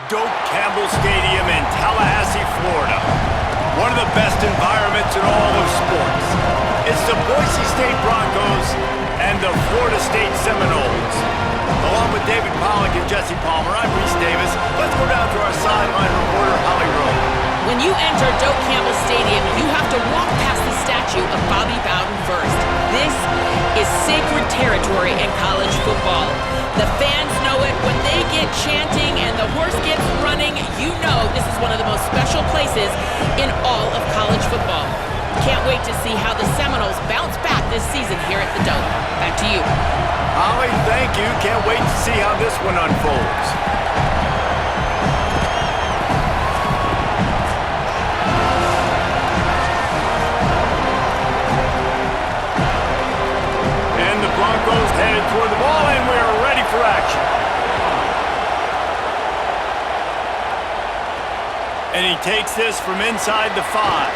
Doak Campbell Stadium in Tallahassee, Florida. One of the best environments in all of sports. It's the Boise State Broncos and the Florida State Seminoles. Along with David Pollack and Jesse Palmer, I'm Reese Davis. Let's go down to our sideline reporter, Holly Rowe. When you enter Doak Campbell Stadium, you have to walk past the statue of Bobby Bowden first. This is sacred territory in college football. The fans know it. When they get chanting and the horse gets running, you know this is one of the most special places in all of college football. Can't wait to see how the Seminoles bounce back this season here at the Doak. Back to you. Holly, thank you. Can't wait to see how this one unfolds. And the Broncos headed toward the ball, and we're ready for action. And he takes this from inside the 5.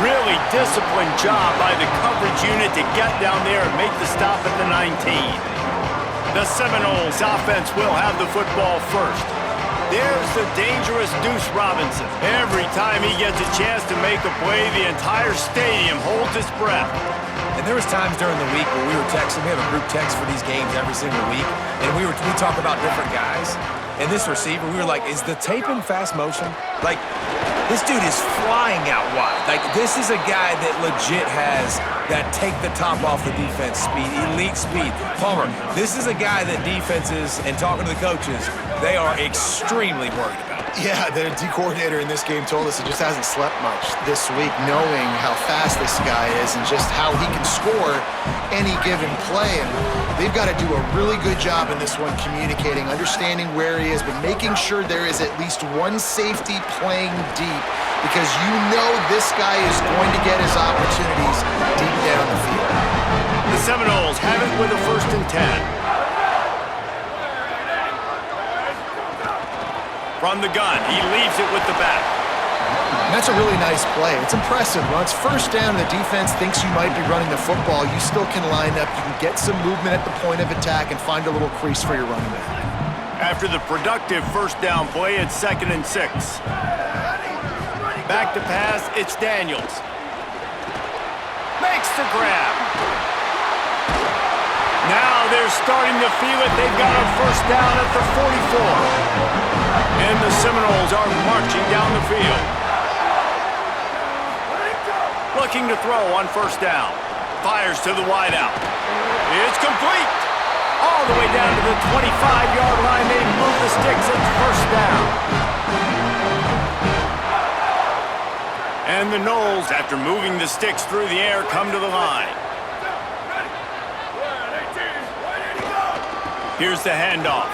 Really disciplined job by the coverage unit to get down there and make the stop at the 19. The Seminoles offense will have the football first. There's the dangerous Deuce Robinson. Every time he gets a chance to make a play, the entire stadium holds its breath. And there was times during the week where we were texting. We have a group text for these games every single week, and we talk about different guys. And this receiver, we were like, is the tape in fast motion? Like, this dude is flying out wide. Like, this is a guy that legit has that take the top off the defense speed, elite speed. Palmer, this is a guy that defenses, and talking to the coaches, they are extremely worried about. Yeah, the D coordinator in this game told us he just hasn't slept much this week, knowing how fast this guy is and just how he can score any given play. And they've got to do a really good job in this one communicating, understanding where he is, but making sure there is at least one safety playing deep, because you know this guy is going to get his opportunities deep down the field. The Seminoles have it with a 1st and 10. From the gun, he leaves it with the back. And that's a really nice play. It's impressive. When it's 1st down and the defense thinks you might be running the football, you still can line up. You can get some movement at the point of attack and find a little crease for your running back. After the productive 1st down play, it's 2nd and 6. Back to pass, it's Daniels. Makes the grab. Now they're starting to feel it. They've got a 1st down at the 44. And the Seminoles are marching down the field. Looking to throw on 1st down. Fires to the wideout. It's complete. All the way down to the 25-yard line. They move the sticks. It's 1st down. And the Noles, after moving the sticks through the air, come to the line. Here's the handoff.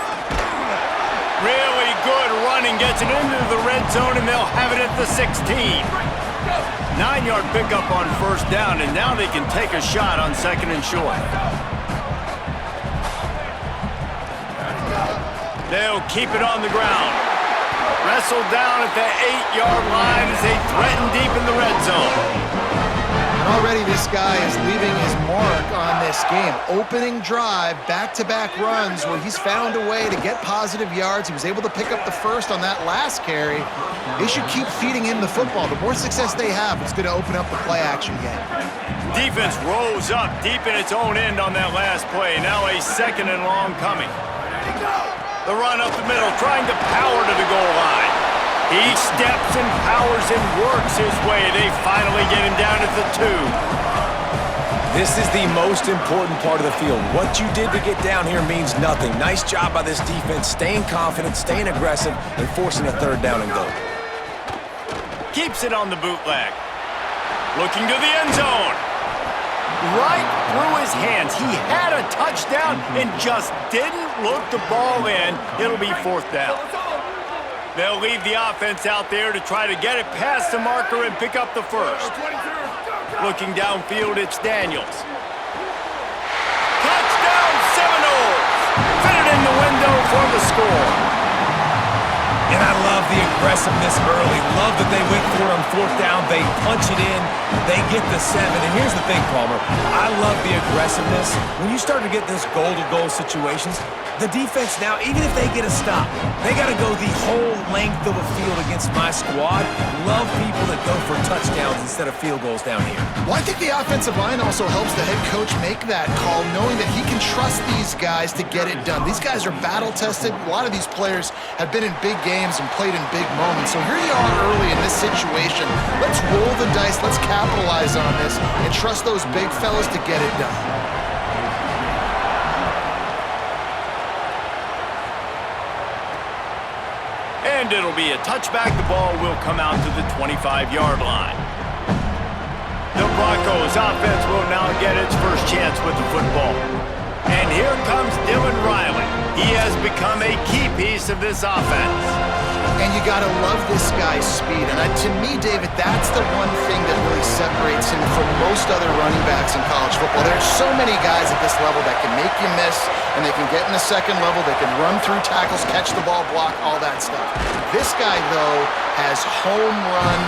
Really good running, gets it into the red zone, and they'll have it at the 16. 9-yard pickup on 1st down, and now they can take a shot on 2nd and short. They'll keep it on the ground. Wrestled down at the 8-yard line as they threaten deep in the red zone. And already this guy is leaving his mark on this game. Opening drive, back-to-back runs where he's found a way to get positive yards. He was able to pick up the 1st on that last carry. They should keep feeding him the football. The more success they have, it's going to open up the play-action game. Defense rose up deep in its own end on that last play. Now a 2nd and long coming. The run up the middle, trying to power to the goal line. He steps and powers and works his way. They finally get him down at the 2. This is the most important part of the field. What you did to get down here means nothing. Nice job by this defense, staying confident, staying aggressive, and forcing a 3rd down and go. Keeps it on the bootleg. Looking to the end zone. Right through his hands. He had a touchdown and just didn't look the ball in. It'll be 4th down. They'll leave the offense out there to try to get it past the marker and pick up the 1st. Looking downfield, it's Daniels. Touchdown, Seminoles! Fit it in the window for the score. And I love the aggressiveness early. Love that they went for it on fourth down. They punch it in. They get the 7. And here's the thing, Palmer. I love the aggressiveness. When you start to get this goal-to-goal situations, the defense now, even if they get a stop, they got to go the whole length of a field against my squad. Love people that go for touchdowns instead of field goals down here. Well, I think the offensive line also helps the head coach make that call, knowing that he can trust these guys to get it done. These guys are battle-tested. A lot of these players have been in big games and played in big moments. So here you are early in this situation. Let's roll the dice. Let's capitalize on this and trust those big fellas to get it done. And it'll be a touchback. The ball will come out to the 25-yard line. The Broncos offense will now get its first chance with the football. And here comes Dylan Riley. He has become a key piece of this offense. And you got to love this guy's speed. And to me, David, that's the one thing that really separates him from most other running backs in college football. There's so many guys at this level that can make you miss, and they can get in the second level. They can run through tackles, catch the ball, block, all that stuff. This guy, though, has home run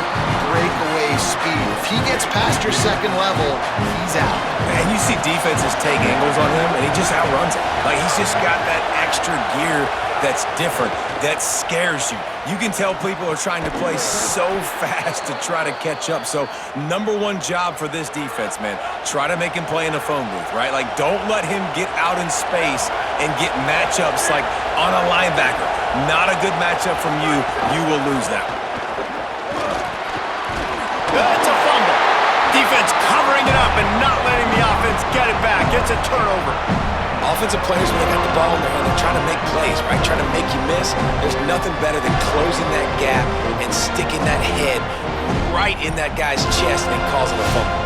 breakaway speed. If he gets past your second level, he's out. And you see defenses take angles on him, and he just outruns it. Like, he's just got that extra gear that's different, that scares you. You can tell people are trying to play so fast to try to catch up. So, number one job for this defense, man, try to make him play in the phone booth, right? Like, don't let him get out in space and get matchups like on a linebacker. Not a good matchup from you. You will lose that one. That's a fumble. Defense covering it up and not letting the offense get it back. It's a turnover. Offensive players, when they got the ball in their hand, they're trying to make plays, right? Trying to make you miss. There's nothing better than closing that gap and sticking that head right in that guy's chest and causing a fumble.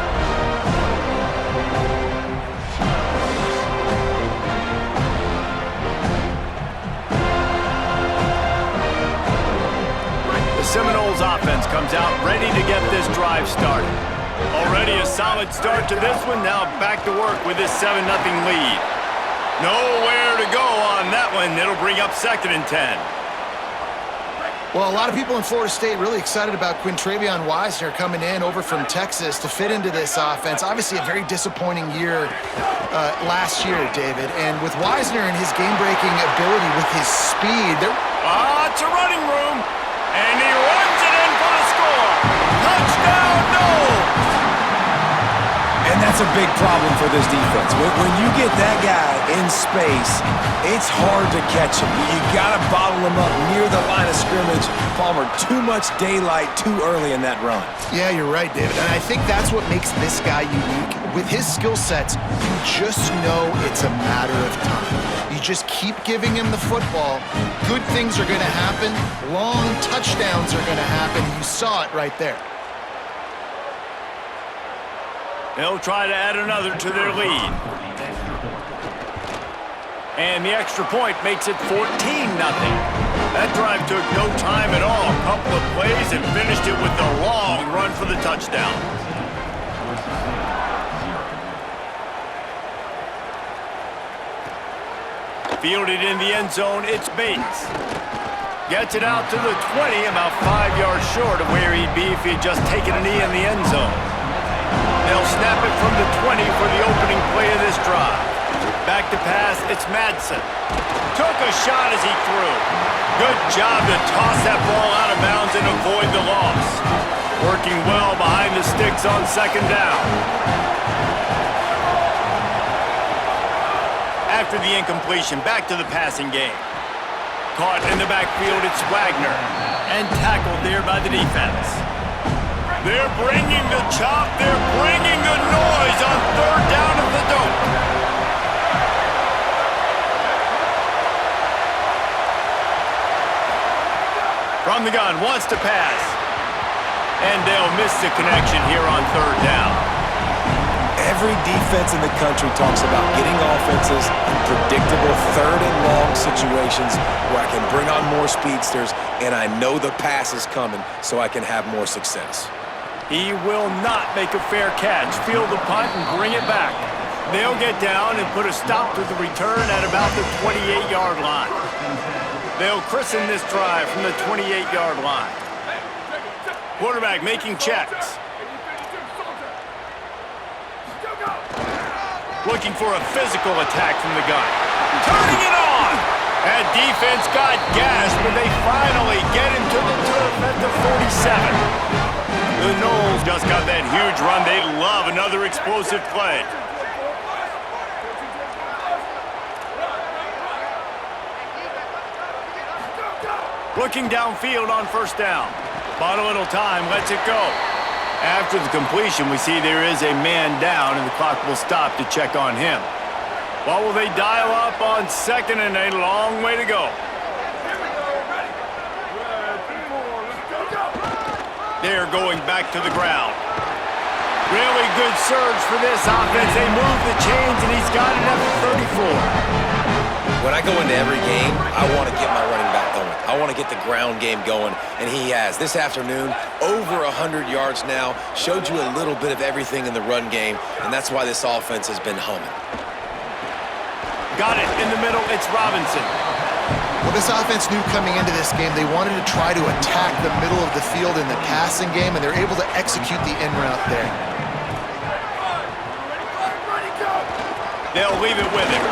The Seminoles offense comes out ready to get this drive started. Already a solid start to this one. Now back to work with this 7-0 lead. Nowhere to go on that one. It'll bring up 2nd and 10. Well, a lot of people in Florida State really excited about Quintravion Wisner coming in over from Texas to fit into this offense. Obviously, a very disappointing year last year, David. And with Wisner and his game-breaking ability, with his speed, it's a running room. And he runs it in for the score. Touchdown, Noles! And that's a big problem for this defense. When you get that guy in space, it's hard to catch him. You got to bottle him up near the line of scrimmage. Palmer, too much daylight too early in that run. Yeah, you're right, David. And I think that's what makes this guy unique. With his skill sets, you just know it's a matter of time. You just keep giving him the football. Good things are going to happen. Long touchdowns are going to happen. You saw it right there. They'll try to add another to their lead. And the extra point makes it 14-0. That drive took no time at all. A couple of plays and finished it with a long run for the touchdown. Fielded in the end zone, it's Bates. Gets it out to the 20, about 5 yards short of where he'd be if he'd just taken a knee in the end zone. They'll snap it from the 20 for the opening play of this drive. Back to pass, it's Madsen. Took a shot as he threw. Good job to toss that ball out of bounds and avoid the loss. Working well behind the sticks on 2nd down. After the incompletion, back to the passing game. Caught in the backfield, it's Wagner. And tackled there by the defense. They're bringing the chop. They're bringing the noise on 3rd down at the Doak. From the gun, wants to pass. And they'll miss the connection here on 3rd down. Every defense in the country talks about getting offenses in predictable 3rd and long situations where I can bring on more speedsters and I know the pass is coming so I can have more success. He will not make a fair catch. Field the punt and bring it back. They'll get down and put a stop to the return at about the 28-yard line. They'll christen this drive from the 28-yard line. Quarterback making checks. Looking for a physical attack from the gun. Turning it on! That defense got gas, but they finally get him to the turf at the 47. The Noles just got that huge run. They love another explosive play. Looking downfield on first down. Bought a little time, lets it go. After the completion, we see there is a man down, and the clock will stop to check on him. What will they dial up on second and a long way to go? They're going back to the ground. Really good surge for this offense. They move the chains, and he's got it at the 34. When I go into every game, I want to get my running back going. I want to get the ground game going, and he has. This afternoon, over 100 yards now, showed you a little bit of everything in the run game, and that's why this offense has been humming. Got it in the middle, it's Robinson. Well, this offense knew coming into this game they wanted to try to attack the middle of the field in the passing game, and they're able to execute the in route there. They'll leave it with him.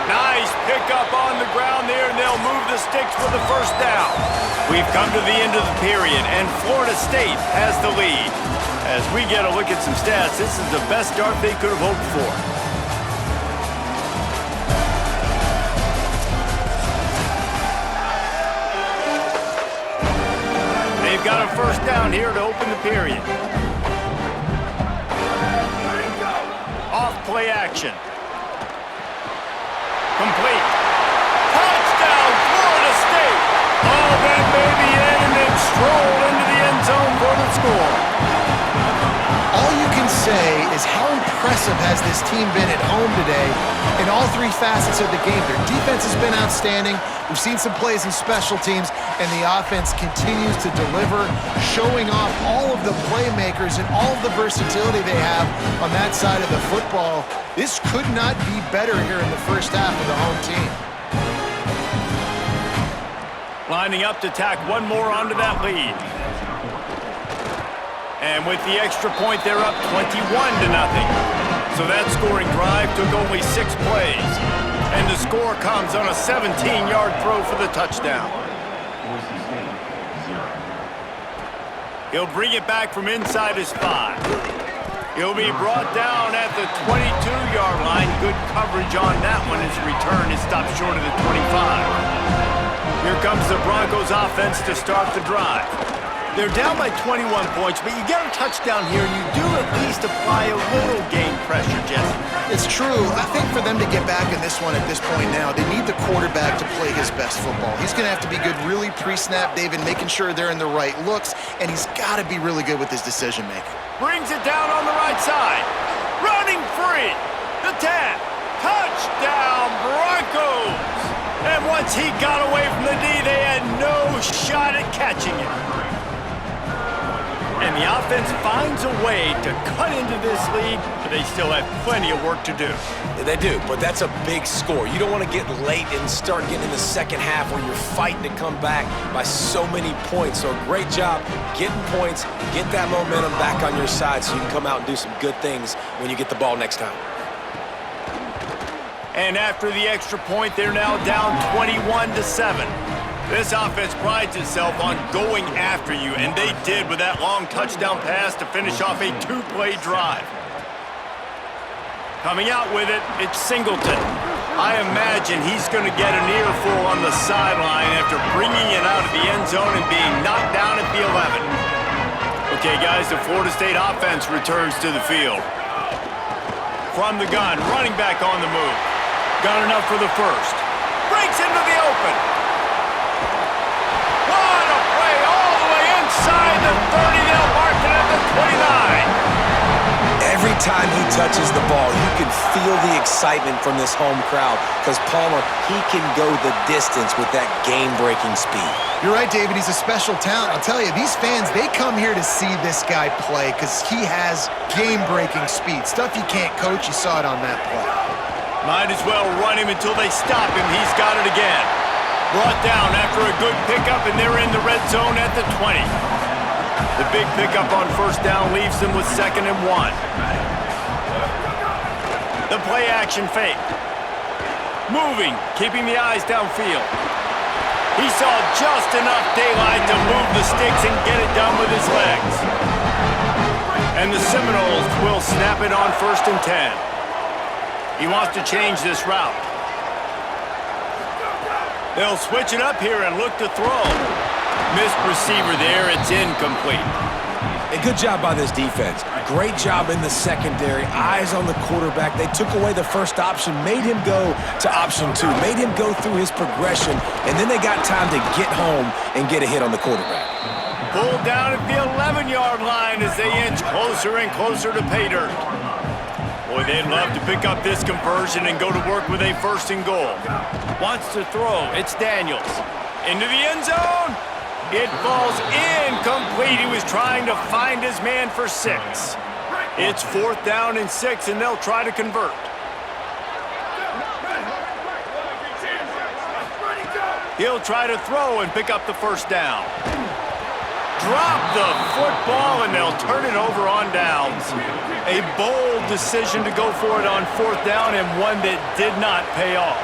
Nice pickup on the ground there, and they'll move the sticks with the first down. We've come to the end of the period, and Florida State has the lead. As we get a look at some stats, this is the best start they could have hoped for. They've got a first down here to open the period. Off play action. Complete. Touchdown, Florida State. Oh, that baby in and then stroll into the end zone for the score. All you can say is how impressive has this team been at home today in all three facets of the game. Their defense has been outstanding. We've seen some plays in special teams, and the offense continues to deliver, showing off all of the playmakers and all of the versatility they have on that side of the football. This could not be better here in the first half of the home team. Lining up to tack one more onto that lead. And with the extra point, they're up 21-0. So that scoring drive took only 6 plays. And the score comes on a 17-yard throw for the touchdown. He'll bring it back from inside his 5. He'll be brought down at the 22-yard line. Good coverage on that one. His return is stopped short of the 25. Here comes the Broncos offense to start the drive. They're down by 21 points, but you get a touchdown here, and you do at least apply a little game pressure, Jesse. It's true. I think for them to get back in this one at this point now, they need the quarterback to play his best football. He's going to have to be good really pre-snap, David, making sure they're in the right looks, and he's got to be really good with his decision-making. Brings it down on the right side. Running free. The 10. Touchdown, Broncos. And once he got away from the D, they had no shot at catching it. And the offense finds a way to cut into this lead, but they still have plenty of work to do. They do, but that's a big score. You don't want to get late and start getting in the second half where you're fighting to come back by so many points. So great job getting points, get that momentum back on your side so you can come out and do some good things when you get the ball next time. And after the extra point, they're now down 21-7. This offense prides itself on going after you, and they did with that long touchdown pass to finish off a 2-play drive. Coming out with it, it's Singleton. I imagine he's going to get an earful on the sideline after bringing it out of the end zone and being knocked down at the 11. Okay, guys, the Florida State offense returns to the field. From the gun, running back on the move. Got enough for the first. Breaks into the open. What a play all the way inside the 30. They'll mark it at the 29. Every time he touches the ball, you can feel the excitement from this home crowd because Palmer, he can go the distance with that game-breaking speed. You're right, David. He's a special talent. I'll tell you, these fans, they come here to see this guy play because he has game-breaking speed. Stuff you can't coach. You saw it on that play. Might as well run him until they stop him. He's got it again. Brought down after a good pickup, and they're in the red zone at the 20. The big pickup on first down leaves them with 2nd and 1. The play action fake. Moving, keeping the eyes downfield. He saw just enough daylight to move the sticks and get it done with his legs. And the Seminoles will snap it on 1st and 10. He wants to change this route. They'll switch it up here and look to throw. Missed receiver there. It's incomplete. A good job by this defense. Great job in the secondary. Eyes on the quarterback. They took away the first option, made him go to option 2, made him go through his progression, and then they got time to get home and get a hit on the quarterback. Pulled down at the 11-yard line as they inch closer and closer to pay dirt. Boy, they'd love to pick up this conversion and go to work with a 1st and goal. Wants to throw. It's Daniels. Into the end zone. It falls incomplete. He was trying to find his man for 6. It's 4th down and 6, and they'll try to convert. He'll try to throw and pick up the 1st down. Drop the football, and they'll turn it over on downs. A bold decision to go for it on 4th down, and one that did not pay off.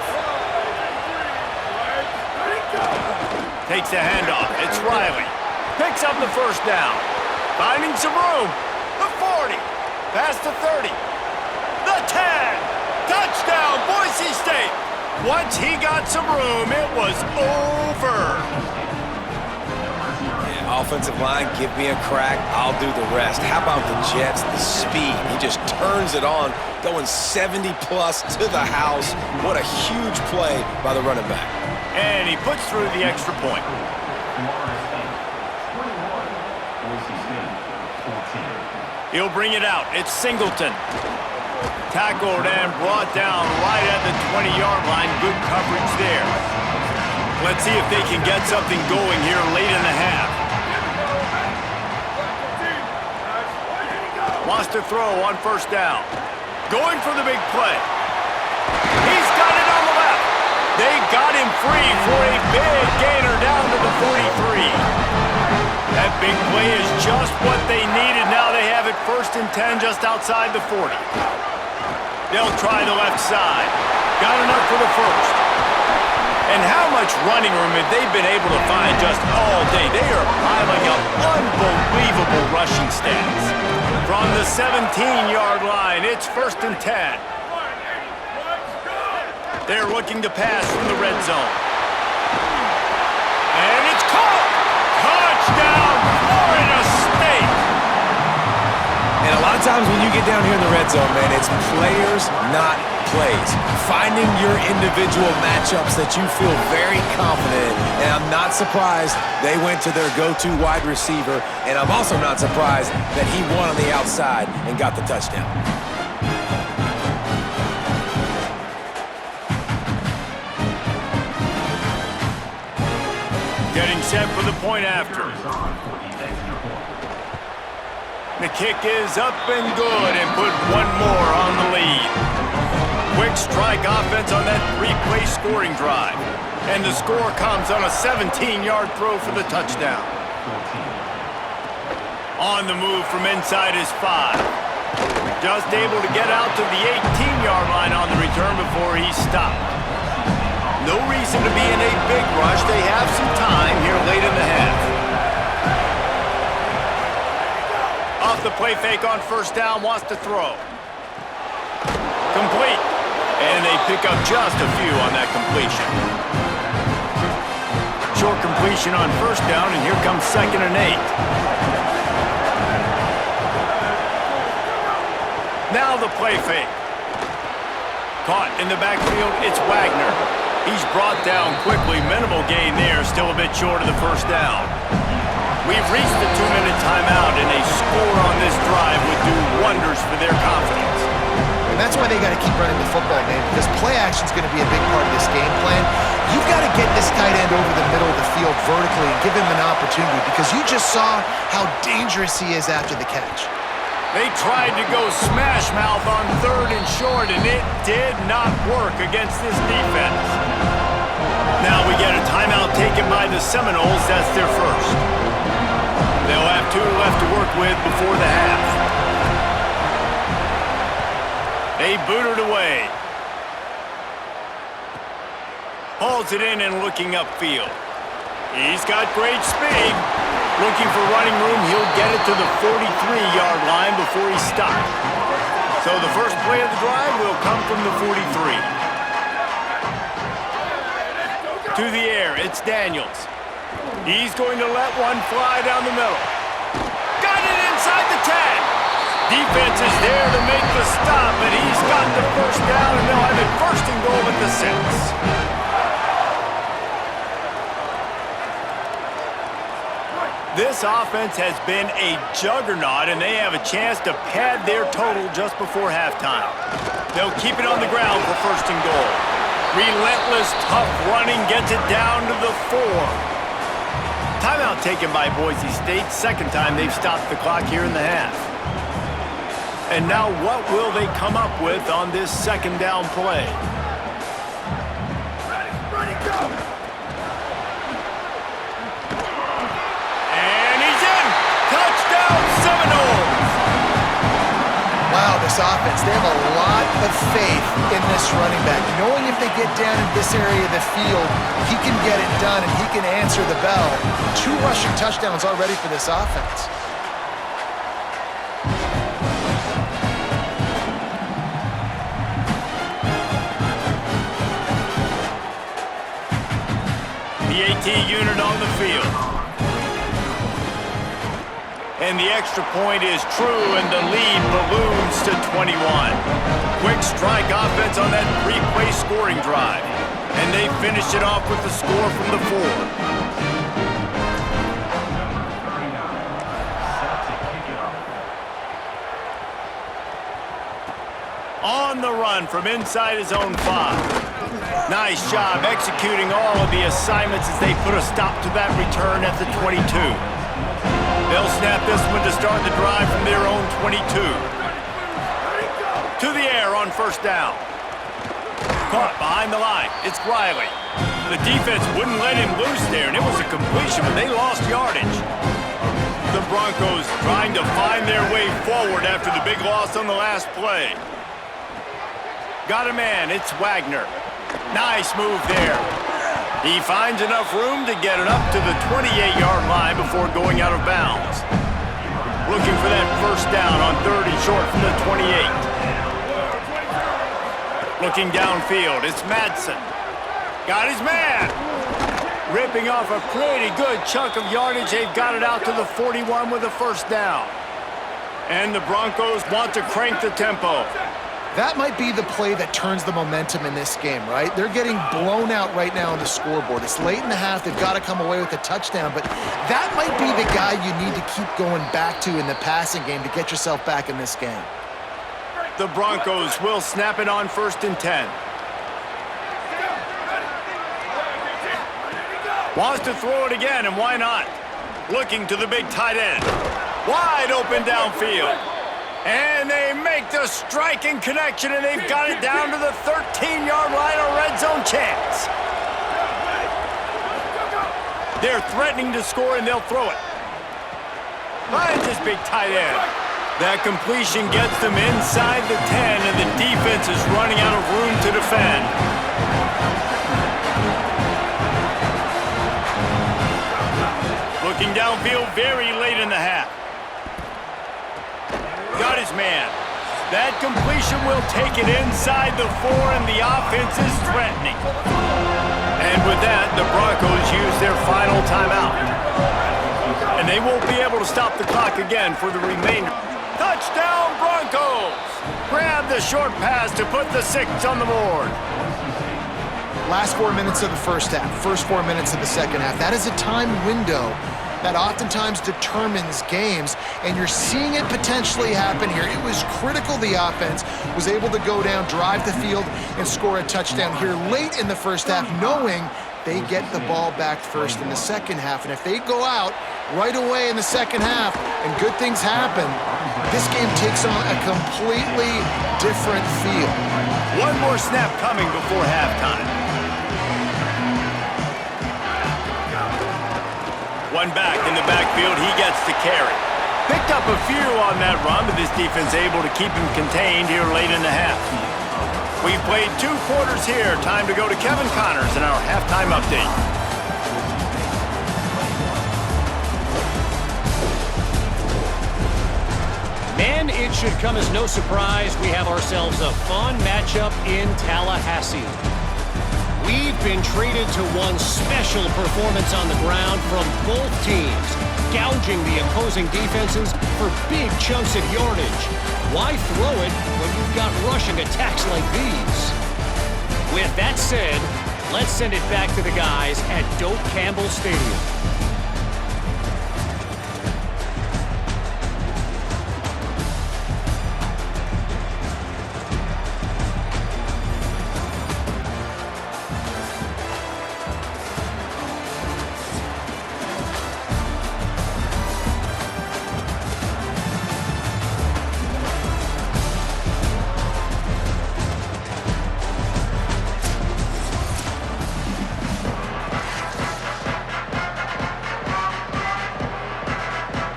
Takes the handoff. It's Riley. Picks up the 1st down. Finding some room. The 40. Past the 30. The 10. Touchdown, Boise State. Once he got some room, it was over. Offensive line, give me a crack, I'll do the rest. How about the Jets, the speed? He just turns it on, going 70-plus to the house. What a huge play by the running back. And he puts through the extra point. He'll bring it out. It's Singleton. Tackled and brought down right at the 20-yard line. Good coverage there. Let's see if they can get something going here late in the half. Wants to throw on 1st down. Going for the big play. He's got it on the left. They got him free for a big gainer down to the 43. That big play is just what they needed. Now they have it 1st and 10 just outside the 40. They'll try the left side. Got enough for the 1st. And how much running room have they been able to find just all day? They are piling up unbelievable rushing stats. From the 17-yard line, it's 1st and 10. They're looking to pass from the red zone. And it's caught! Touchdown, Florida State! And a lot of times when you get down here in the red zone, man, it's players, not plays. Finding your individual matchups that you feel very confident in. And I'm not surprised they went to their go-to wide receiver. And I'm also not surprised that he won on the outside and got the touchdown. Getting set for the point after. The kick is up and good and put one more on the lead. Quick strike offense on that 3-play scoring drive. And the score comes on a 17-yard throw for the touchdown. On the move from inside his 5. Just able to get out to the 18-yard line on the return before he stopped. No reason to be in a big rush. They have some time here late in the half. Off the play fake on 1st down, wants to throw. Complete. And they pick up just a few on that completion. Short completion on 1st down, and here comes 2nd and 8. Now the play fake. Caught in the backfield, it's Wagner. He's brought down quickly. Minimal gain there, still a bit short of the 1st down. We've reached the 2-minute timeout, and a score on this drive would do wonders for their confidence. And that's why they got to keep running the football, man, because play action is going to be a big part of this game plan. You've got to get this tight end over the middle of the field vertically and give him an opportunity, because you just saw how dangerous he is after the catch. They tried to go smash mouth on 3rd and short, and it did not work against this defense. Now we get a timeout taken by the Seminoles. That's their first. They'll have 2 left to work with before the half. They boot it away. Hauls it in and looking upfield. He's got great speed. Looking for running room, he'll get it to the 43-yard line before he stops. So the first play of the drive will come from the 43. To the air, it's Daniels. He's going to let one fly down the middle. Got it inside the 10. Defense is there to make the stop, and he's got the first down, and they'll have it 1st and goal at the 6. This offense has been a juggernaut, and they have a chance to pad their total just before halftime. They'll keep it on the ground for 1st and goal. Relentless, tough running gets it down to the 4. Timeout taken by Boise State. 2nd time they've stopped the clock here in the half. And now what will they come up with on this 2nd down play? Ready, go! Wow, this offense, they have a lot of faith in this running back. Knowing if they get down in this area of the field, he can get it done and he can answer the bell. 2 rushing touchdowns already for this offense. The AT unit on the field. And the extra point is true, and the lead balloons to 21. Quick strike offense on that 3-play scoring drive. And they finish it off with the score from the 4. On the run from inside his own 5. Nice job executing all of the assignments as they put a stop to that return at the 22. They'll snap this one to start the drive from their own 22. To the air on 1st down. Caught behind the line. It's Riley. The defense wouldn't let him loose there, and it was a completion, but they lost yardage. The Broncos trying to find their way forward after the big loss on the last play. Got a man. It's Wagner. Nice move there. He finds enough room to get it up to the 28-yard line before going out of bounds. Looking for that 1st down on 3rd and short from the 28. Looking downfield, it's Madsen. Got his man. Ripping off a pretty good chunk of yardage. They've got it out to the 41 with a 1st down. And the Broncos want to crank the tempo. That might be the play that turns the momentum in this game, right? They're getting blown out right now on the scoreboard. It's late in the half. They've got to come away with a touchdown, but that might be the guy you need to keep going back to in the passing game to get yourself back in this game. The Broncos will snap it on 1st and 10. Wants to throw it again, and why not? Looking to the big tight end. Wide open downfield. And they make the striking connection, and they've got it down to the 13-yard line, a red zone chance. They're threatening to score, and they'll throw it. Finds his big tight end. That completion gets them inside the 10, and the defense is running out of room to defend. Looking downfield very late in the half. Got his man. That completion will take it inside the 4, and the offense is threatening. And with that, the Broncos use their final timeout. And they won't be able to stop the clock again for the remainder. Touchdown, Broncos! Grab the short pass to put the 6 on the board. Last 4 minutes of the 1st half, first 4 minutes of the 2nd half. That is a time window that oftentimes determines games, and you're seeing it potentially happen here. It was critical the offense was able to go down, drive the field, and score a touchdown here late in the 1st half, knowing they get the ball back first in the 2nd half. And if they go out right away in the 2nd half and good things happen, this game takes on a completely different feel. One more snap coming before halftime. One back in the backfield, he gets the carry. Picked up a few on that run, but this defense able to keep him contained here late in the half. We've played 2 quarters here. Time to go to Kevin Connors in our halftime update. And it should come as no surprise we have ourselves a fun matchup in Tallahassee. We've been treated to one special performance on the ground from both teams, gouging the opposing defenses for big chunks of yardage. Why throw it when you've got rushing attacks like these? With that said, let's send it back to the guys at Doak Campbell Stadium.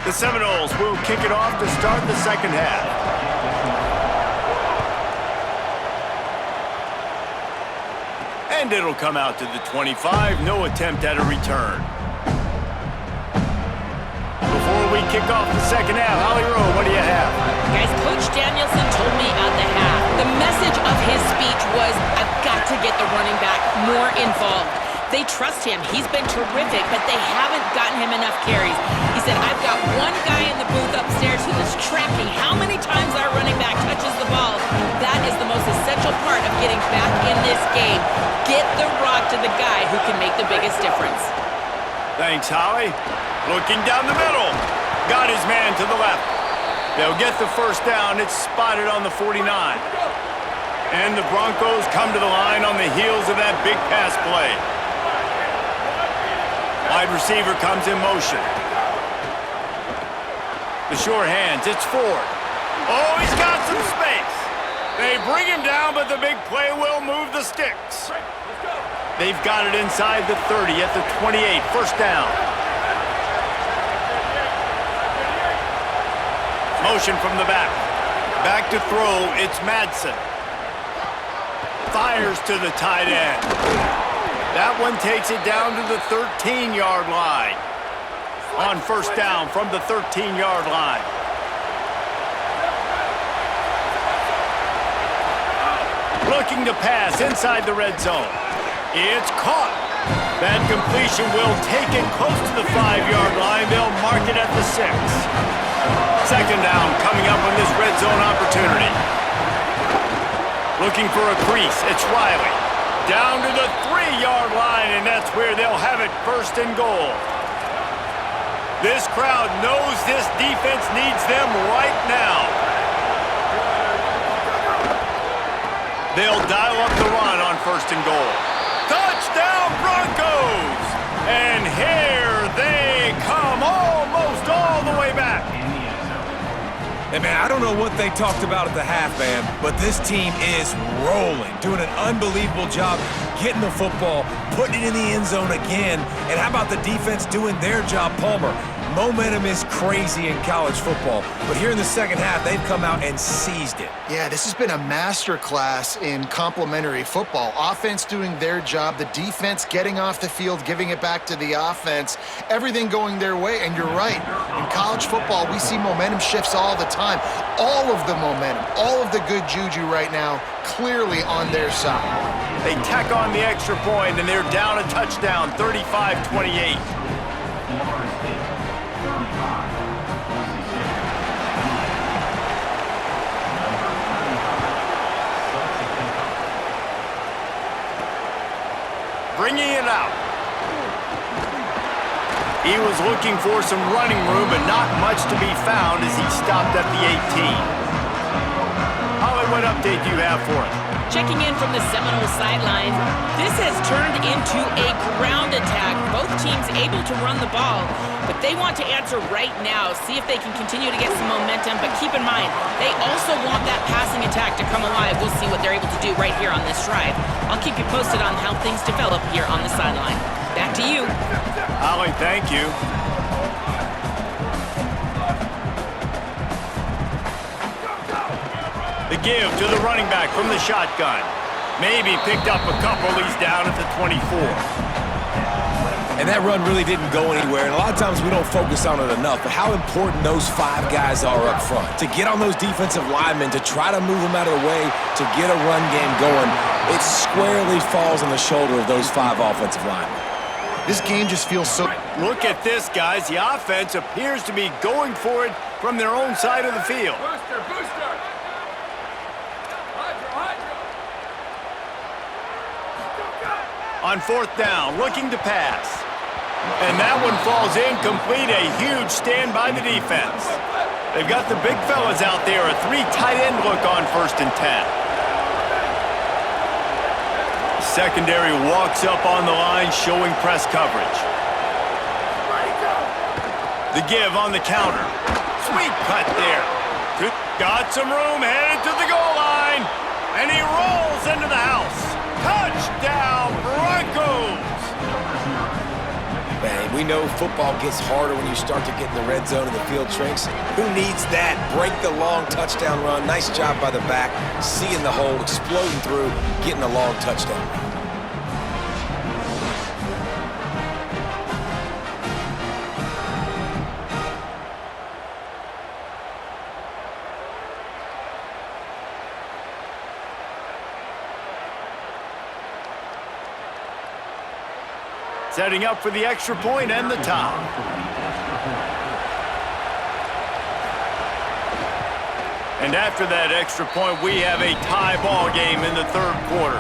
The Seminoles will kick it off to start the second half. And it'll come out to the 25. No attempt at a return. Before we kick off the second half, Holly Rowe, what do you have? Guys, Coach Danielson told me at the half, the message of his speech was, I've got to get the running back more involved. They trust him. He's been terrific, but they haven't gotten him enough carries. He said, I've got one guy in the booth upstairs who is tracking how many times our running back touches the ball. That is the most essential part of getting back in this game. Get the rock to the guy who can make the biggest difference. Thanks, Holly. Looking down the middle. Got his man to the left. They'll get the first down. It's spotted on the 49. And the Broncos come to the line on the heels of that big pass play. Wide receiver comes in motion. The short hands, it's Ford. Oh, he's got some space. They bring him down, but the big play will move the sticks. They've got it inside the 30 at the 28, first down. Motion from the back. Back to throw, it's Madsen. Fires to the tight end. That one takes it down to the 13-yard line. On first down from the 13-yard line. Looking to pass inside the red zone. It's caught. That completion will take it close to the 5-yard line. They'll mark it at the 6. Second down coming up on this red zone opportunity. Looking for a crease. It's Riley. Down to the 3-yard line, and that's where they'll have it, first and goal. This crowd knows this defense needs them right now. They'll dial up the run on first and goal. Touchdown, Broncos! And here they come, almost all the way back. Hey, man, I don't know what they talked about at the half, man, but this team is rolling, doing an unbelievable job getting the football, putting it in the end zone again. And how about the defense doing their job, Palmer? Momentum is crazy in college football, but here in the second half, they've come out and seized it. Yeah, this has been a masterclass in complementary football. Offense doing their job, the defense getting off the field, giving it back to the offense, everything going their way. And you're right, in college football, we see momentum shifts all the time. All of the momentum, all of the good juju right now, clearly on their side. They tack on the extra point, and they're down a touchdown, 35-28. Bringing it out. He was looking for some running room, but not much to be found as he stopped at the 18. Holly, what update do you have for us? Checking in from the Seminoles sideline, this has turned into a ground attack. Both teams able to run the ball, but they want to answer right now, see if they can continue to get some momentum. But keep in mind, they also want that passing attack to come alive. We'll see what they're able to do right here on this drive. I'll keep you posted on how things develop here on the sideline. Back to you. Holly, thank you. The give to the running back from the shotgun. Maybe picked up a couple. He's down at the 24. And that run really didn't go anywhere. And a lot of times we don't focus on it enough, but how important those 5 guys are up front. To get on those defensive linemen, to try to move them out of the way, to get a run game going, it squarely falls on the shoulder of those 5 offensive linemen. This game just feels so... Look at this, guys. The offense appears to be going for it from their own side of the field. On 4th down, looking to pass. And that one falls incomplete. A huge stand by the defense. They've got the big fellas out there. A 3 tight end look on 1st and 10. Secondary walks up on the line, showing press coverage. The give on the counter. Sweet cut there. Got some room, headed to the goal line. And he rolls into the house. Touchdown, Broncos! Man, we know football gets harder when you start to get in the red zone and the field shrinks. Who needs that? Break the long touchdown run. Nice job by the back. Seeing the hole, exploding through, getting a long touchdown run. Setting up for the extra point and the tie. And after that extra point, we have a tie ball game in the 3rd quarter.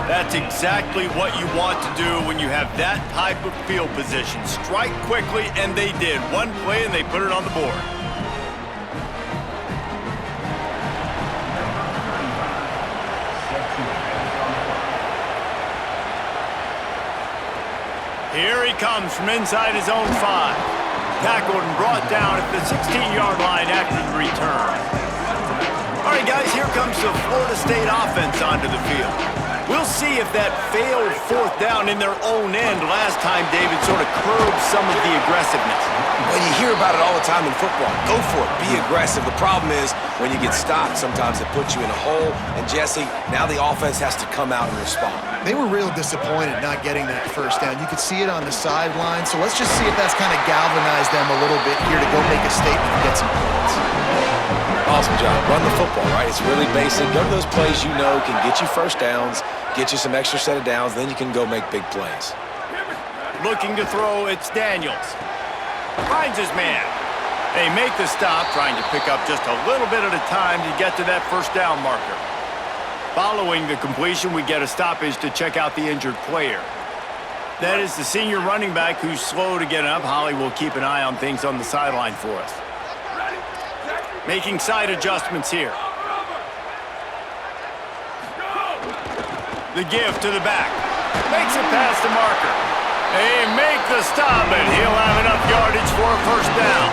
That's exactly what you want to do when you have that type of field position. Strike quickly, and they did. One play, and they put it on the board. Here he comes from inside his own 5. Tackled and brought down at the 16-yard line after the return. All right, guys, here comes the Florida State offense onto the field. We'll see if that failed 4th down in their own end last time, David, sort of curbed some of the aggressiveness. Well, you hear about it all the time in football. Go for it. Be aggressive. The problem is when you get stopped, sometimes it puts you in a hole. And, Jesse, now the offense has to come out and respond. They were real disappointed not getting that 1st down. You could see it on the sideline. So let's just see if that's kind of galvanized them a little bit here to go make a statement and get some points. Awesome job. Run the football, right? It's really basic. Go to those plays you know can get you 1st downs, get you some extra set of downs, then you can go make big plays. Looking to throw, it's Daniels. Finds his man. They make the stop, trying to pick up just a little bit at a time to get to that 1st down marker. Following the completion, we get a stoppage to check out the injured player. That is the senior running back who's slow to get up. Holly will keep an eye on things on the sideline for us. Making side adjustments here. The give to the back. Makes it past the marker. They make the stop, and he'll have enough yardage for a 1st down.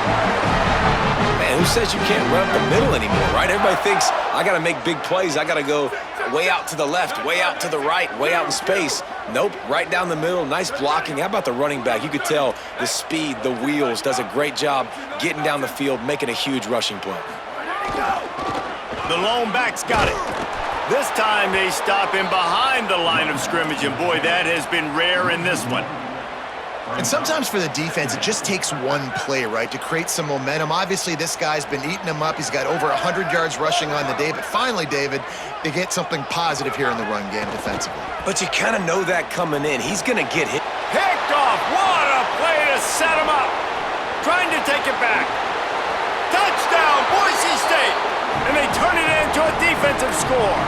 Man, who says you can't run up the middle anymore, right? Everybody thinks, I got to make big plays. I got to go way out to the left, way out to the right, way out in space. Nope, right down the middle. Nice blocking. How about the running back? You could tell the speed, the wheels, does a great job getting down the field, making a huge rushing play. The lone back's got it. This time they stop him behind the line of scrimmage, and boy, that has been rare in this one. And sometimes for the defense, it just takes one play, right, to create some momentum. Obviously, this guy's been eating them up. He's got over 100 yards rushing on the day. But finally, David, they get something positive here in the run game defensively. But you kind of know that coming in. He's going to get hit. Picked off. What a play to set him up. Trying to take it back. Touchdown, Boise State. And they turn it into a defensive score.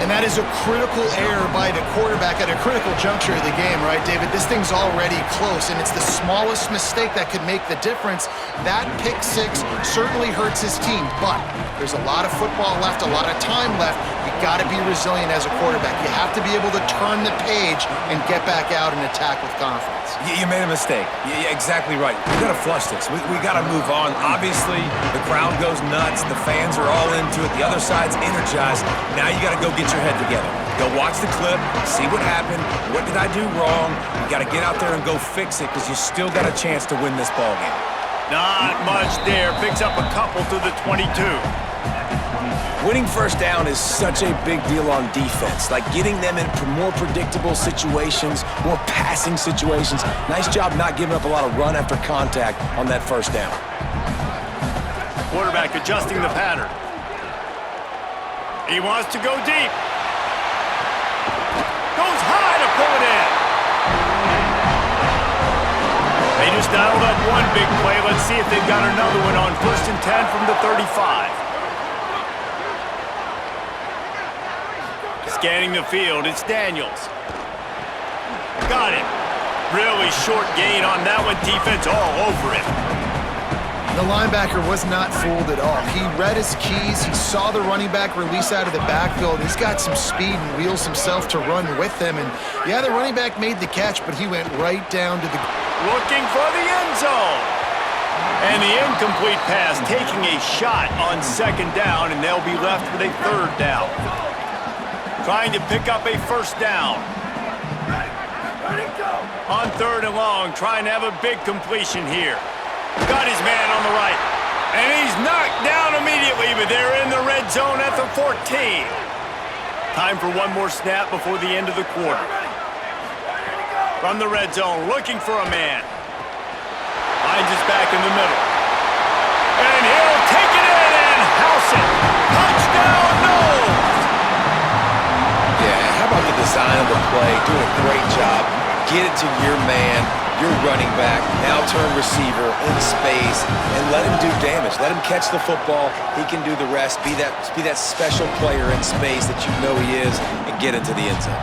And that is a critical error by the quarterback at a critical juncture of the game, right, David? This thing's already close, and it's the smallest mistake that could make the difference. That pick six certainly hurts his team, but there's a lot of football left, a lot of time left. You got to be resilient as a quarterback. You have to be able to turn the page and get back out and attack with confidence. You made a mistake. You're exactly right. We got to flush this. We got to move on. Obviously, the crowd goes nuts. The fans are all into it. The other side's energized. Now you got to go get your head together. Go watch the clip, see what happened. What did I do wrong? You got to get out there and go fix it because you still got a chance to win this ball game. Not much there. Picks up a couple to the 22. Winning first down is such a big deal on defense, like getting them in more predictable situations, more passing situations. Nice job not giving up a lot of run after contact on that first down. Quarterback adjusting the pattern. He wants to go deep. Goes high to pull it in. They just dialed up one big play. Let's see if they've got another one on 1st and 10 from the 35. Scanning the field, it's Daniels. Got it. Really short gain on that one. Defense all over him. The linebacker was not fooled at all. He read his keys. He saw the running back release out of the backfield. He's got some speed and wheels himself to run with them. And yeah, the running back made the catch, but he went right down to the... Looking for the end zone. And the incomplete pass taking a shot on 2nd down, and they'll be left with a 3rd down. Trying to pick up a 1st down. On 3rd and long, trying to have a big completion here. Got his man on the right. And he's knocked down immediately, but they're in the red zone at the 14. Time for one more snap before the end of the quarter. From the red zone, looking for a man. Finds his back in the middle. And he'll take it in and house it. Touchdown, Knowles! Yeah, how about the design of the play? Doing a great job. Get it to your man, your running back, now turn receiver in space, and let him do damage. Let him catch the football. He can do the rest. Be that special player in space that you know he is, and get into the end zone.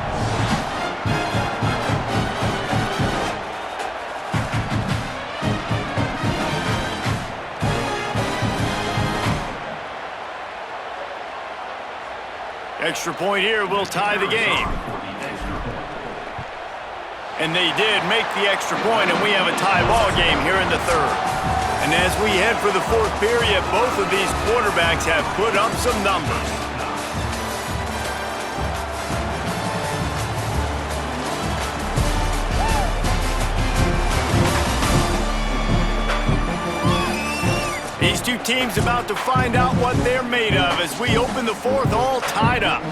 Extra point here will tie the game. And they did make the extra point, and we have a tie ball game here in the 3rd. And as we head for the 4th period, both of these quarterbacks have put up some numbers. These two teams about to find out what they're made of as we open the 4th all tied up.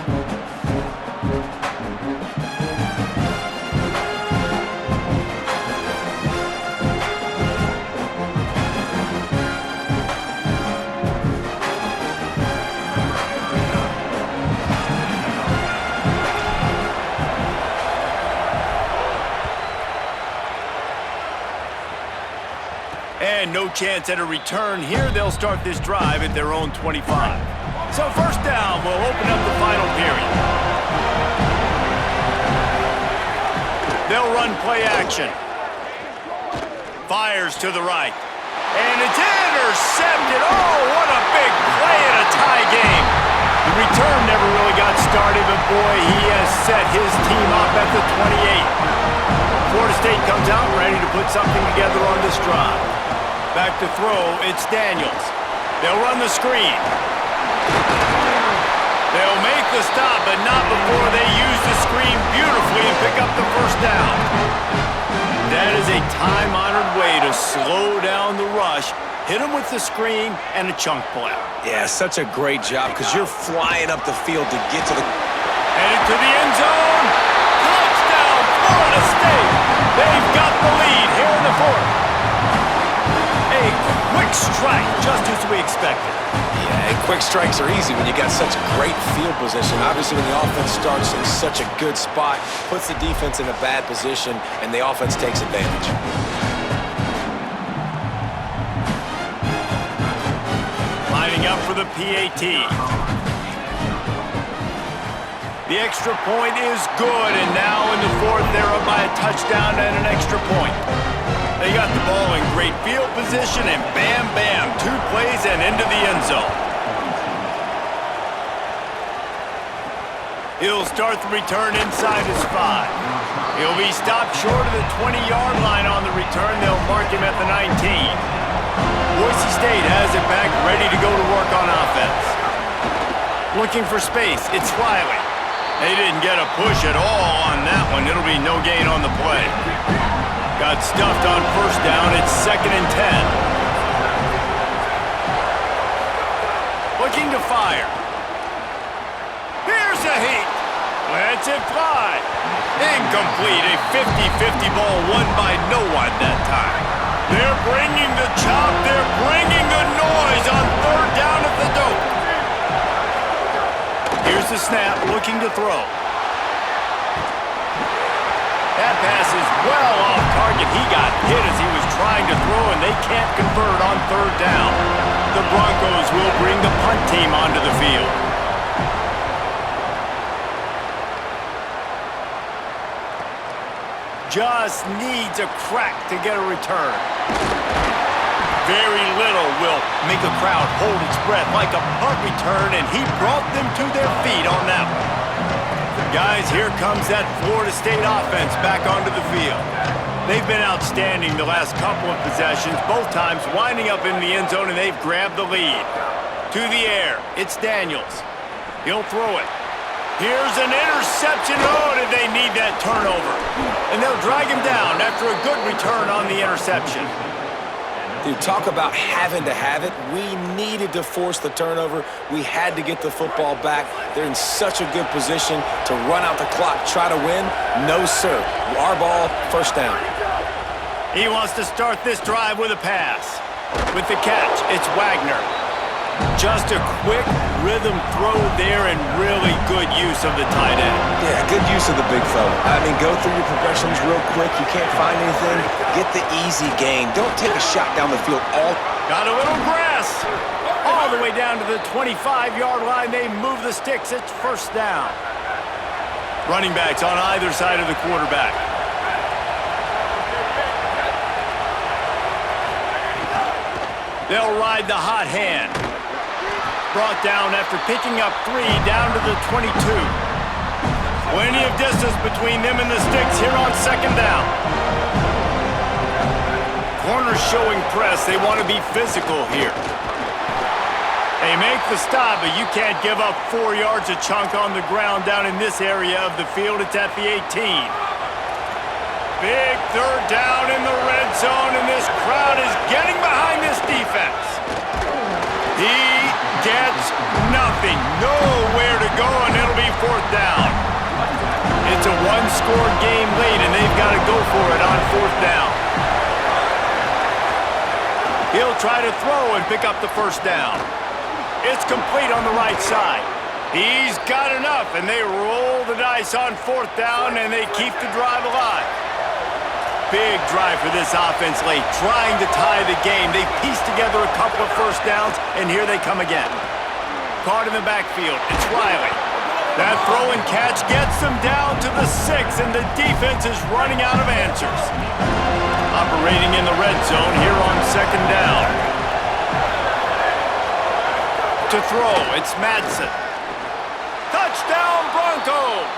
And no chance at a return here. They'll start this drive at their own 25. So 1st down will open up the final period. They'll run play action. Fires to the right. And it's intercepted. Oh, what a big play in a tie game. The return never really got started, but boy, he has set his team up at the 28. Florida State comes out ready to put something together on this drive. Back to throw, it's Daniels. They'll run the screen. They'll make the stop, but not before they use the screen beautifully and pick up the 1st down. That is a time-honored way to slow down the rush, hit them with the screen, and a chunk play. Yeah, such a great job because you're flying up the field to get to the... Headed to the end zone. Touchdown, Florida State. They've got the lead here in the 4th. A quick strike, just as we expected. Yeah, and quick strikes are easy when you got such great field position. Obviously, when the offense starts in such a good spot, puts the defense in a bad position, and the offense takes advantage. Lining up for the PAT. The extra point is good, and now in the fourth, they're up by a touchdown and an extra point. They got the ball in great field position, and bam, bam, 2 plays and into the end zone. He'll start the return inside his 5. He'll be stopped short of the 20-yard line on the return. They'll mark him at the 19. Boise State has it back, ready to go to work on offense. Looking for space, it's Riley. They didn't get a push at all on that one. It'll be no gain on the play. Got stuffed on first down. It's 2nd and 10. Looking to fire. Here's a heat. Lets it fly. Incomplete. A 50-50 ball won by no one that time. They're bringing the chop. They're bringing the noise on 3rd down at the dope. Here's the snap, looking to throw. That pass is well off target. He got hit as he was trying to throw, and they can't convert on 3rd down. The Broncos will bring the punt team onto the field. Just needs a crack to get a return. Very little will make a crowd hold its breath like a punt return, and he brought them to their feet on that one. Guys, here comes that Florida State offense back onto the field. They've been outstanding the last couple of possessions, both times winding up in the end zone, and they've grabbed the lead. To the air, it's Daniels. He'll throw it. Here's an interception. Oh, did they need that turnover? And they'll drag him down after a good return on the interception. Dude, talk about having to have it. We needed to force the turnover. We had to get the football back. They're in such a good position to run out the clock, try to win. No, sir. Our ball, first down. He wants to start this drive with a pass. With the catch, it's Wagner. Just a quick rhythm throw there and really good use of the tight end. Yeah, good use of the big fella. I mean, go through your progressions real quick. You can't find anything. Get the easy gain. Don't take a shot down the field all. Got a little grass. All the way down to the 25-yard line. They move the sticks. It's first down. Running backs on either side of the quarterback. They'll ride the hot hand. Brought down after picking up 3 down to the 22. Plenty of distance between them and the sticks here on 2nd down. Corners showing press. They want to be physical here. They make the stop, but you can't give up 4 yards a chunk on the ground down in this area of the field. It's at the 18. Big 3rd down in the red zone, and this crowd is getting behind this defense. He gets nothing. Nowhere to go, and it'll be 4th down. It's a 1-score game late, and they've got to go for it on 4th down. He'll try to throw and pick up the first down. It's complete on the right side. He's got enough, and they roll the dice on 4th down, and they keep the drive alive. Big drive for this offense late, trying to tie the game. They pieced together a couple of first downs, and here they come again. Caught in the backfield, it's Riley. That throw and catch gets them down to the 6, and the defense is running out of answers. Operating in the red zone here on 2nd down. To throw, it's Madsen. Touchdown Broncos!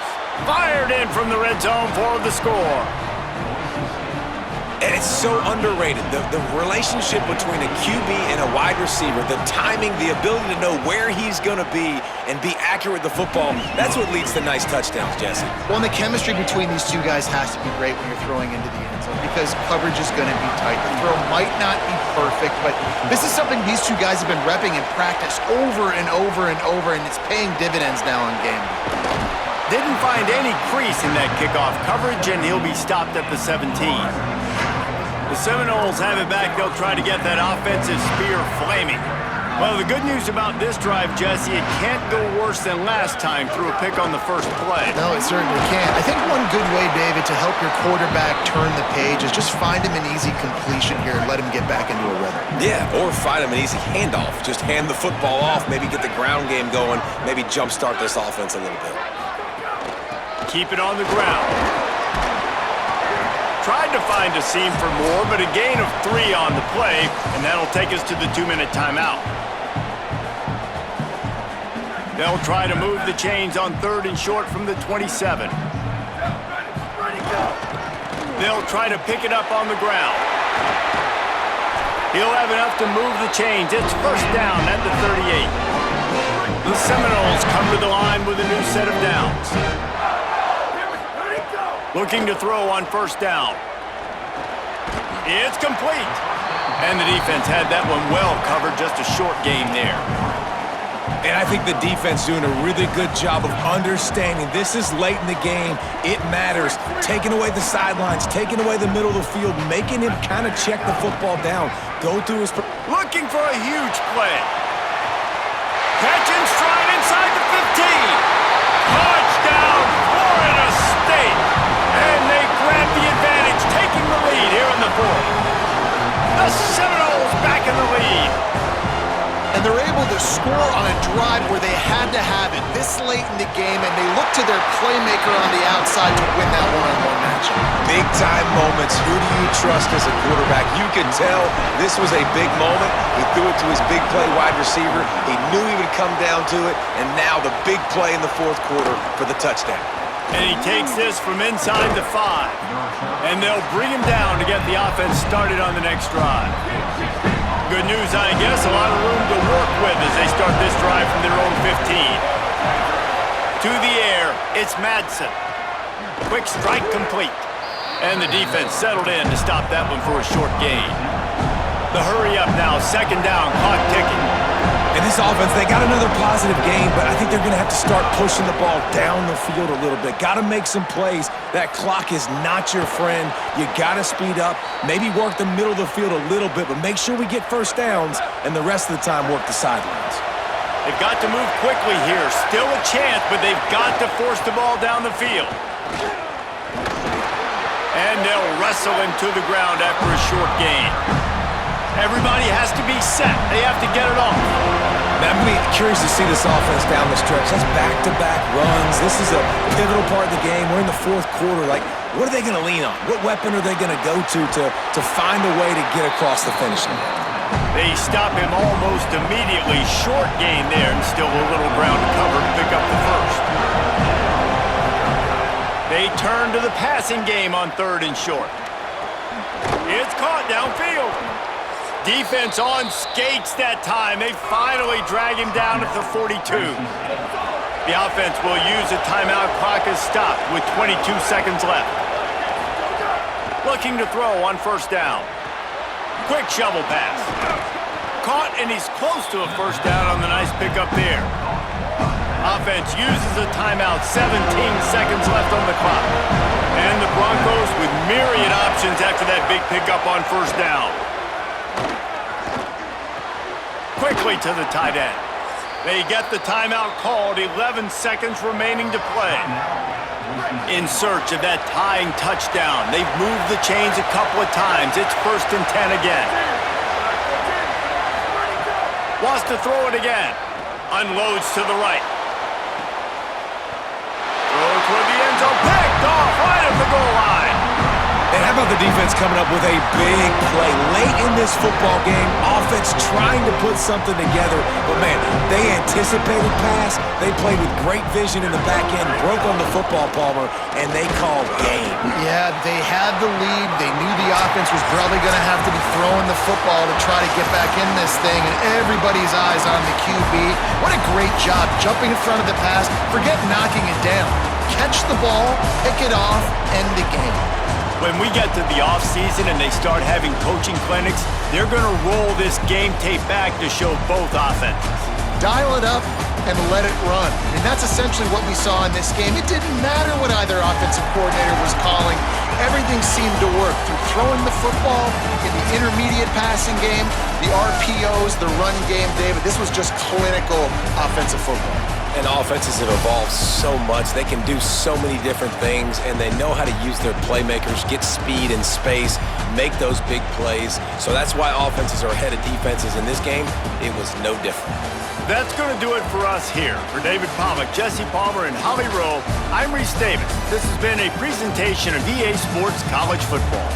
Fired in from the red zone for the score. And it's so underrated. The relationship between a QB and a wide receiver, the timing, the ability to know where he's going to be and be accurate with the football, that's what leads to nice touchdowns, Jesse. Well, and the chemistry between these 2 guys has to be great when you're throwing into the end zone because coverage is going to be tight. The throw might not be perfect, but this is something these 2 guys have been repping in practice over and over and over, and it's paying dividends now on game day. Didn't find any crease in that kickoff coverage, and he'll be stopped at the 17. The Seminoles have it back. They'll try to get that offensive spear flaming. Well, the good news about this drive, Jesse, it can't go worse than last time through a pick on the first play. No, it certainly can't. I think one good way, David, to help your quarterback turn the page is just find him an easy completion here and let him get back into a rhythm. Yeah, or find him an easy handoff. Just hand the football off, maybe get the ground game going, maybe jumpstart this offense a little bit. keep it on the ground. Tried to find a seam for more, but a gain of 3 on the play, and that'll take us to the 2-minute timeout. They'll try to move the chains on 3rd and short from the 27. They'll try to pick it up on the ground. He'll have enough to move the chains. It's first down at the 38. The Seminoles come to the line with a new set of downs. Looking to throw on first down. It's complete. And the defense had that one well covered, just a short gain there. And I think the defense doing a really good job of understanding this is late in the game. It matters. Taking away the sidelines, taking away the middle of the field, making him kind of check the football down. Go through his... Looking for a huge play. Catch and stride inside the 15. Touchdown, Florida State. And they grab the advantage, taking the lead here in the 4th. The Seminoles back in the lead. And they're able to score on a drive where they had to have it this late in the game, and they look to their playmaker on the outside to win that one-on-one matchup. Big-time moments. Who do you trust as a quarterback? You can tell this was a big moment. He threw it to his big play wide receiver. He knew he would come down to it, and now the big play in the 4th quarter for the touchdown. And he takes this from inside the 5. And they'll bring him down to get the offense started on the next drive. Good news, I guess, a lot of room to work with as they start this drive from their own 15. To the air, it's Madsen. Quick strike complete. And the defense settled in to stop that one for a short gain. The hurry up now, 2nd down, clock ticking. And this offense, they got another positive game, but I think they're going to have to start pushing the ball down the field a little bit. Got to make some plays. That clock is not your friend. You got to speed up, maybe work the middle of the field a little bit, but make sure we get first downs, and the rest of the time work the sidelines. They've got to move quickly here. Still a chance, but they've got to force the ball down the field. And they'll wrestle him to the ground after a short gain. Everybody has to be set. They have to get it off. Now, I'm going to be curious to see this offense down the stretch. That's back-to-back runs. This is a pivotal part of the game. We're in the 4th quarter. Like, what are they going to lean on? What weapon are they going to go to find a way to get across the finish line? They stop him almost immediately. Short gain there, and still a little ground to cover to pick up the 1st. They turn to the passing game on 3rd and short. It's caught downfield. Defense on skates that time. They finally drag him down at the 42. The offense will use a timeout. Clock is stopped with 22 seconds left. Looking to throw on first down. Quick shovel pass. Caught, and he's close to a first down on the nice pickup there. Offense uses a timeout. 17 seconds left on the clock. And the Broncos with myriad options after that big pickup on first down. Quickly to the tight end. They get the timeout called, 11 seconds remaining to play. In search of that tying touchdown. They've moved the chains a couple of times. It's 1st and 10 again. Wants to throw it again. Unloads to the right. Throw toward the end zone. Picked off right at the goal line. And how about the defense coming up with a big play late in this football game? Offense trying to put something together, but man, they anticipated pass. They played with great vision in the back end, broke on the football, Palmer, and they called game. Yeah, they had the lead. They knew the offense was probably going to have to be throwing the football to try to get back in this thing, and everybody's eyes on the QB. What a great job jumping in front of the pass. Forget knocking it down. Catch the ball, pick it off, end the game. When we get to the offseason and they start having coaching clinics, they're going to roll this game tape back to show both offenses. Dial it up and let it run. I mean, that's essentially what we saw in this game. It didn't matter what either offensive coordinator was calling. Everything seemed to work through throwing the football, in the intermediate passing game, the RPOs, the run game, David. This was just clinical offensive football. And offenses have evolved so much. They can do so many different things, and they know how to use their playmakers, get speed and space, make those big plays. So that's why offenses are ahead of defenses in this game. It was no different. That's going to do it for us here. For David Pollack, Jesse Palmer, and Holly Rowe, I'm Reese Davis. This has been a presentation of EA Sports College Football.